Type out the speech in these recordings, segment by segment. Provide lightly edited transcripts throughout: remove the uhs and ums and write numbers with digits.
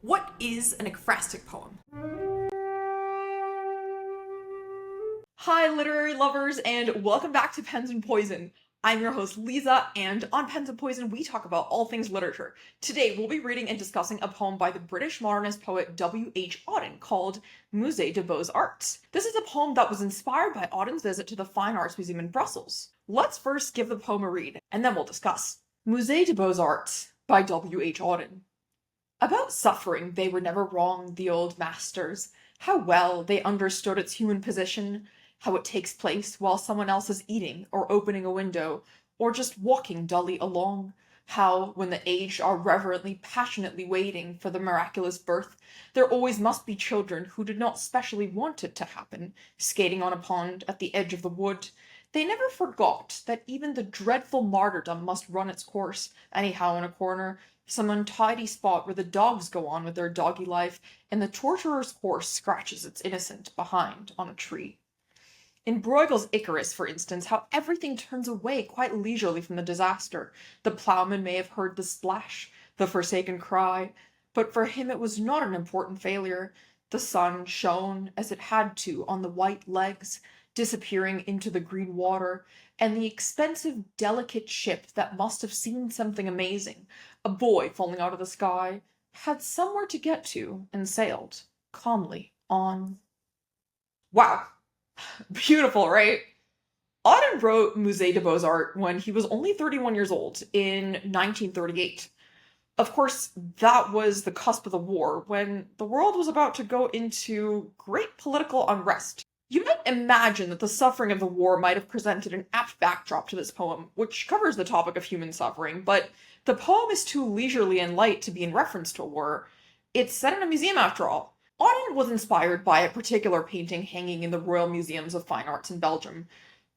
What is an ekphrastic poem? Hi, literary lovers, and welcome back to Pens and Poison. I'm your host, Lisa, and on Pens and Poison, we talk about all things literature. Today, we'll be reading and discussing a poem by the British modernist poet WH Auden called Musée de Beaux Arts. This is a poem that was inspired by Auden's visit to the Fine Arts Museum in Brussels. Let's first give the poem a read, and then we'll discuss. Musée de Beaux Arts by WH Auden. About suffering they were never wrong, the old masters. How well they understood its human position, how it takes place while someone else is eating, or opening a window, or just walking dully along. How, when the aged are reverently, passionately waiting for the miraculous birth, there always must be children who did not specially want it to happen, skating on a pond at the edge of the wood. They never forgot that even the dreadful martyrdom must run its course, anyhow in a corner, some untidy spot where the dogs go on with their doggy life, and the torturer's horse scratches its innocent behind on a tree. In Breughels' Icarus, for instance, how everything turns away quite leisurely from the disaster. The ploughman may have heard the splash, the forsaken cry, but for him it was not an important failure. The sun shone as it had to on the white legs, disappearing into the green water, and the expensive, delicate ship that must have seen something amazing, a boy falling out of the sky, had somewhere to get to and sailed calmly on. Wow. Beautiful, right? Auden wrote Musée de Beaux Arts when he was only 31 years old in 1938. Of course, that was the cusp of the war, when the world was about to go into great political unrest. You might imagine that the suffering of the war might have presented an apt backdrop to this poem, which covers the topic of human suffering, but the poem is too leisurely and light to be in reference to a war. It's set in a museum after all. Auden was inspired by a particular painting hanging in the Royal Museums of Fine Arts in Belgium,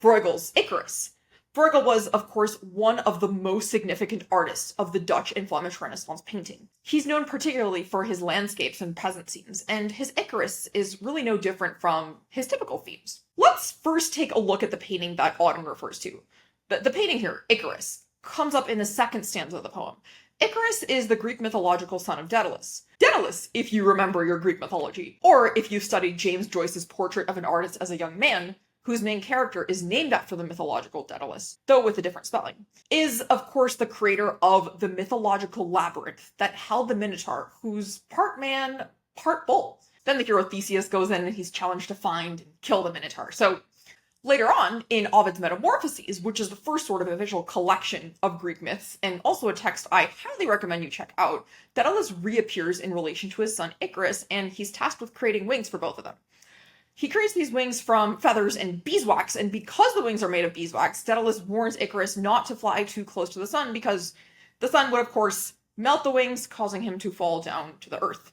Breughels' Icarus. Breughel was, of course, one of the most significant artists of the Dutch and Flemish Renaissance painting. He's known particularly for his landscapes and peasant scenes, and his Icarus is really no different from his typical themes. Let's first take a look at the painting that Auden refers to. The painting here, Icarus, comes up in the second stanza of the poem. Icarus is the Greek mythological son of Daedalus. Daedalus, if you remember your Greek mythology, or if you've studied James Joyce's Portrait of an Artist as a Young Man, whose main character is named after the mythological Daedalus, though with a different spelling, is, of course, the creator of the mythological labyrinth that held the Minotaur, who's part man, part bull. Then the hero Theseus goes in and he's challenged to find and kill the Minotaur. So later on, in Ovid's Metamorphoses, which is the first sort of official collection of Greek myths, and also a text I highly recommend you check out, Daedalus reappears in relation to his son Icarus, and he's tasked with creating wings for both of them. He creates these wings from feathers and beeswax, and because the wings are made of beeswax, Daedalus warns Icarus not to fly too close to the sun because the sun would, of course, melt the wings, causing him to fall down to the earth.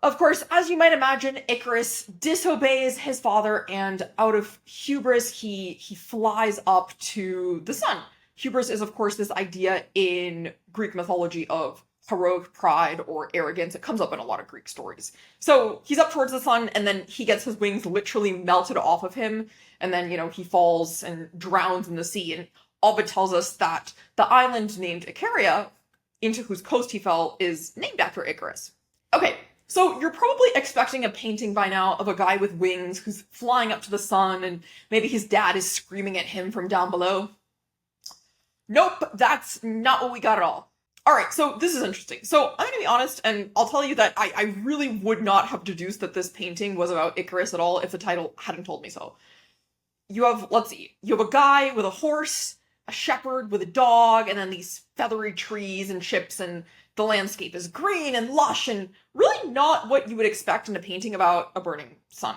Of course, as you might imagine, Icarus disobeys his father, and out of hubris, he flies up to the sun. Hubris is, of course, this idea in Greek mythology of heroic pride or arrogance. It comes up in a lot of Greek stories. So he's up towards the sun, and then he gets his wings literally melted off of him, and then, he falls and drowns in the sea. And Ovid tells us that the island named Icaria, into whose coast he fell, is named after Icarus. Okay, so you're probably expecting a painting by now of a guy with wings who's flying up to the sun, and maybe his dad is screaming at him from down below. Nope, that's not what we got at all. Alright, so this is interesting. So I'm gonna be honest, and I'll tell you that I really would not have deduced that this painting was about Icarus at all if the title hadn't told me so. You have a guy with a horse, a shepherd with a dog, and then these feathery trees and ships, and the landscape is green and lush, and really not what you would expect in a painting about a burning sun.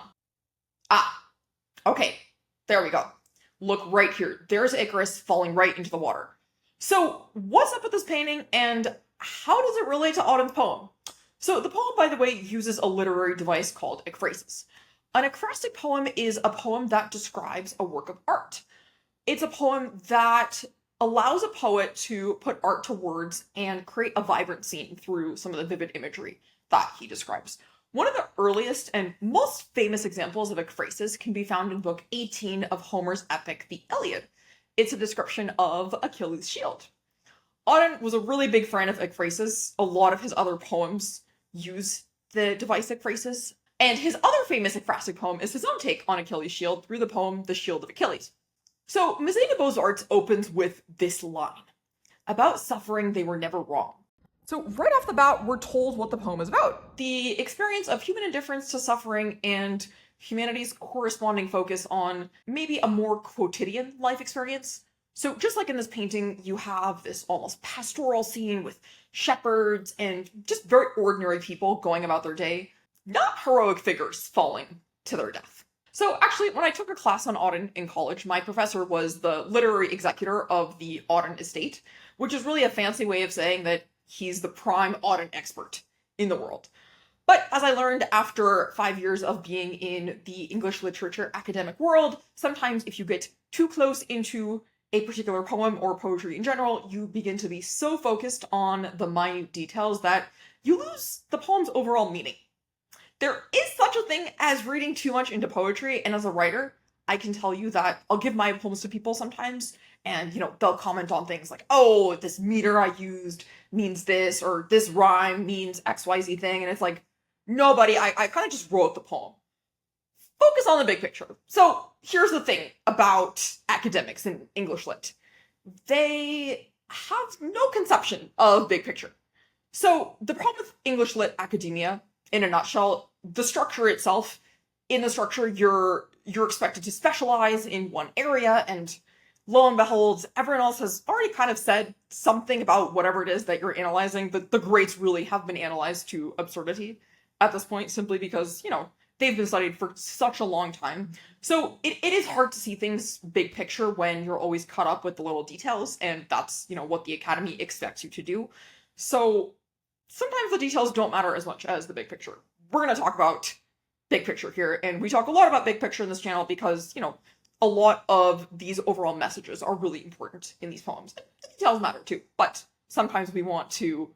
Okay, there we go. Look right here. There's Icarus falling right into the water. So, what's up with this painting, and how does it relate to Auden's poem? So, the poem, by the way, uses a literary device called ekphrasis. An ekphrastic poem is a poem that describes a work of art. It's a poem that allows a poet to put art to words and create a vibrant scene through some of the vivid imagery that he describes. One of the earliest and most famous examples of ekphrasis can be found in Book 18 of Homer's epic, the Iliad. It's a description of Achilles' shield. Auden was a really big fan of ekphrasis. A lot of his other poems use the device ekphrasis. And his other famous ekphrastic poem is his own take on Achilles' shield through the poem The Shield of Achilles. So Musée de Beaux Arts opens with this line: "About suffering they were never wrong." So right off the bat, we're told what the poem is about: the experience of human indifference to suffering and humanity's corresponding focus on maybe a more quotidian life experience. So just like in this painting, you have this almost pastoral scene with shepherds and just very ordinary people going about their day, not heroic figures falling to their death. So actually, when I took a class on Auden in college, my professor was the literary executor of the Auden estate, which is really a fancy way of saying that he's the prime Auden expert in the world. But as I learned after 5 years of being in the English literature academic world, sometimes if you get too close into a particular poem or poetry in general, you begin to be so focused on the minute details that you lose the poem's overall meaning. There is such a thing as reading too much into poetry, and as a writer, I can tell you that I'll give my poems to people sometimes, and they'll comment on things like, oh, this meter I used means this, or this rhyme means XYZ thing, and it's like, nobody, I kind of just wrote the poem. Focus on the big picture. So here's the thing about academics in English lit. They have no conception of big picture. So the problem with English lit academia, in a nutshell, the structure itself, in the structure you're expected to specialize in one area, and lo and behold, everyone else has already kind of said something about whatever it is that you're analyzing. The greats really have been analyzed to absurdity at this point, simply because, they've been studied for such a long time. So it is hard to see things big picture when you're always caught up with the little details, and that's, what the academy expects you to do. So sometimes the details don't matter as much as the big picture. We're going to talk about big picture here, and we talk a lot about big picture in this channel because, a lot of these overall messages are really important in these poems. The details matter too, but sometimes we want to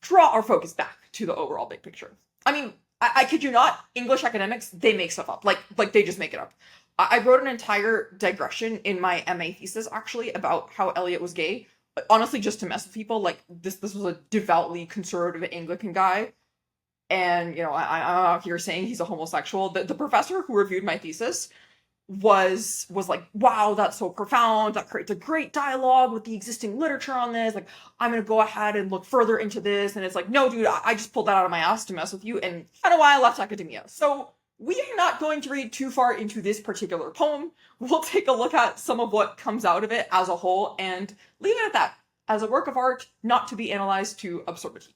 draw our focus back to the overall big picture. I mean, I kid you not, English academics, they make stuff up. Like they just make it up. I wrote an entire digression in my MA thesis, actually, about how Eliot was gay. Honestly, just to mess with people. Like, this was a devoutly conservative Anglican guy. And, I'm out here saying he's a homosexual. The professor who reviewed my thesis was like, wow, that's so profound. That creates a great dialogue with the existing literature on this. Like, I'm going to go ahead and look further into this. And it's like, no, dude, I just pulled that out of my ass to mess with you. And kind of why I left academia. So we are not going to read too far into this particular poem. We'll take a look at some of what comes out of it as a whole and leave it at that, as a work of art, not to be analyzed to absurdity.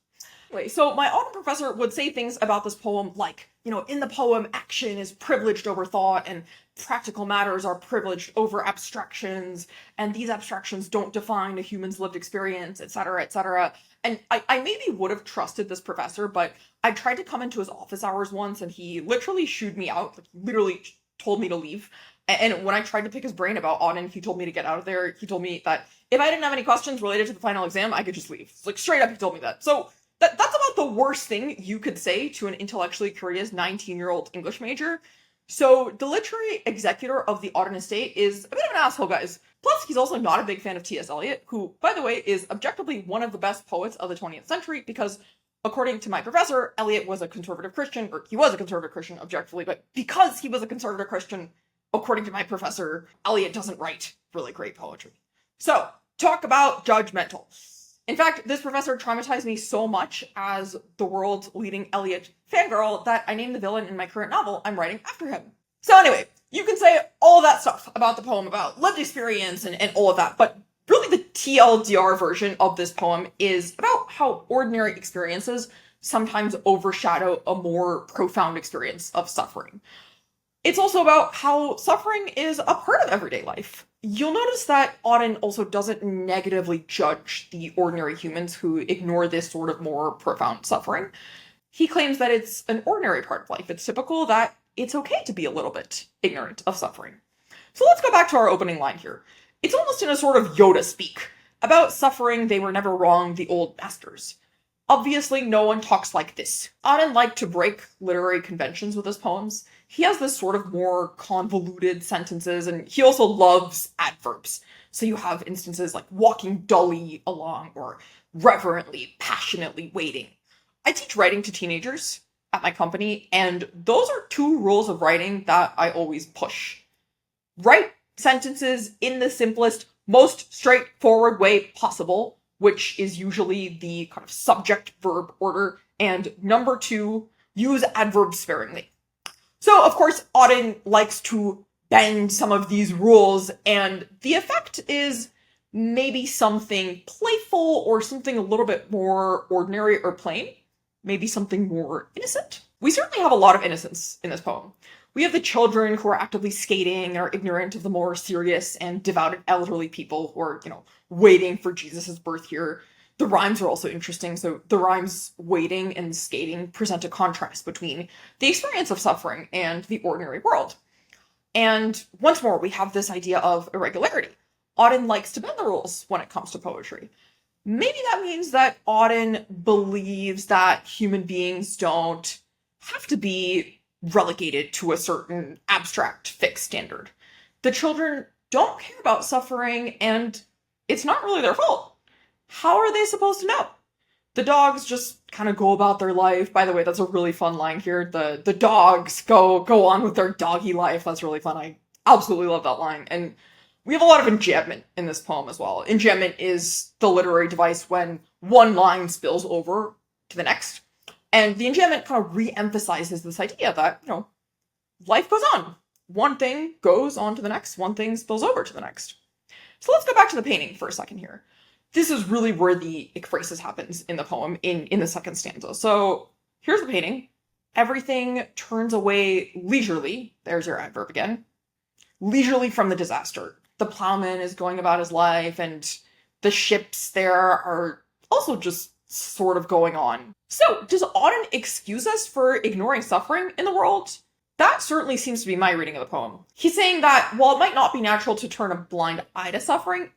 Anyway, so my Auden professor would say things about this poem like, in the poem, action is privileged over thought, and practical matters are privileged over abstractions, and these abstractions don't define a human's lived experience, etc., etc. And I maybe would have trusted this professor, but I tried to come into his office hours once, and he literally shooed me out, literally told me to leave. And when I tried to pick his brain about Auden, he told me to get out of there. He told me that if I didn't have any questions related to the final exam, I could just leave. Like, straight up, he told me that. So that's about the worst thing you could say to an intellectually curious 19-year-old English major. So the literary executor of the Auden estate is a bit of an asshole, guys. Plus, he's also not a big fan of T.S. Eliot, who, by the way, is objectively one of the best poets of the 20th century because, according to my professor, Eliot was a conservative Christian, or he was a conservative Christian objectively, but because he was a conservative Christian, according to my professor, Eliot doesn't write really great poetry. So, talk about judgmental. In fact, this professor traumatized me so much as the world's leading Eliot fangirl that I named the villain in my current novel I'm writing after him. So anyway, you can say all that stuff about the poem, about lived experience and all of that, but really the TLDR version of this poem is about how ordinary experiences sometimes overshadow a more profound experience of suffering. It's also about how suffering is a part of everyday life. You'll notice that Auden also doesn't negatively judge the ordinary humans who ignore this sort of more profound suffering. He claims that it's an ordinary part of life. It's typical that it's okay to be a little bit ignorant of suffering. So let's go back to our opening line here. It's almost in a sort of Yoda speak. About suffering, they were never wrong, the old masters. Obviously, no one talks like this. Auden liked to break literary conventions with his poems. He has this sort of more convoluted sentences, and he also loves adverbs. So you have instances like walking dully along, or reverently, passionately waiting. I teach writing to teenagers at my company, and those are two rules of writing that I always push. Write sentences in the simplest, most straightforward way possible, which is usually the kind of subject-verb order, and number two, use adverbs sparingly. So, of course, Auden likes to bend some of these rules, and the effect is maybe something playful or something a little bit more ordinary or plain. Maybe something more innocent. We certainly have a lot of innocence in this poem. We have the children who are actively skating and are ignorant of the more serious and devout elderly people who are, waiting for Jesus' birth here. The rhymes are also interesting. So the rhymes waiting and skating present a contrast between the experience of suffering and the ordinary world. And once more, we have this idea of irregularity. Auden likes to bend the rules when it comes to poetry. Maybe that means that Auden believes that human beings don't have to be relegated to a certain abstract fixed standard. The children don't care about suffering, and it's not really their fault. How are they supposed to know? The dogs just kind of go about their life. By the way, that's a really fun line here. The dogs go on with their doggy life. That's really fun. I absolutely love that line. And we have a lot of enjambment in this poem as well. Enjambment is the literary device when one line spills over to the next. And the enjambment kind of re-emphasizes this idea that, life goes on. One thing goes on to the next, one thing spills over to the next. So let's go back to the painting for a second here. This is really where the ekphrasis happens in the poem, in the second stanza. So here's the painting. Everything turns away leisurely. There's your adverb again. Leisurely from the disaster. The plowman is going about his life, and the ships there are also just sort of going on. So, does Auden excuse us for ignoring suffering in the world? That certainly seems to be my reading of the poem. He's saying that while it might not be natural to turn a blind eye to suffering,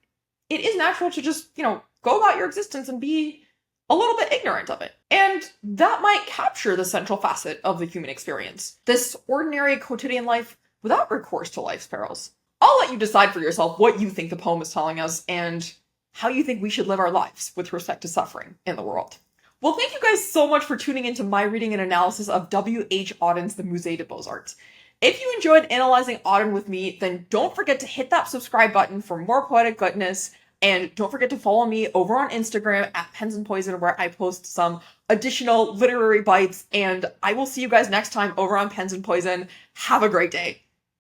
it is natural to just, go about your existence and be a little bit ignorant of it. And that might capture the central facet of the human experience. This ordinary quotidian life without recourse to life's perils. I'll let you decide for yourself what you think the poem is telling us and how you think we should live our lives with respect to suffering in the world. Well, thank you guys so much for tuning into my reading and analysis of WH Auden's The Musée de Beaux Arts. If you enjoyed analyzing Auden with me, then don't forget to hit that subscribe button for more poetic goodness, and don't forget to follow me over on Instagram at Pens and Poison, where I post some additional literary bites, and I will see you guys next time over on Pens and Poison. Have a great day.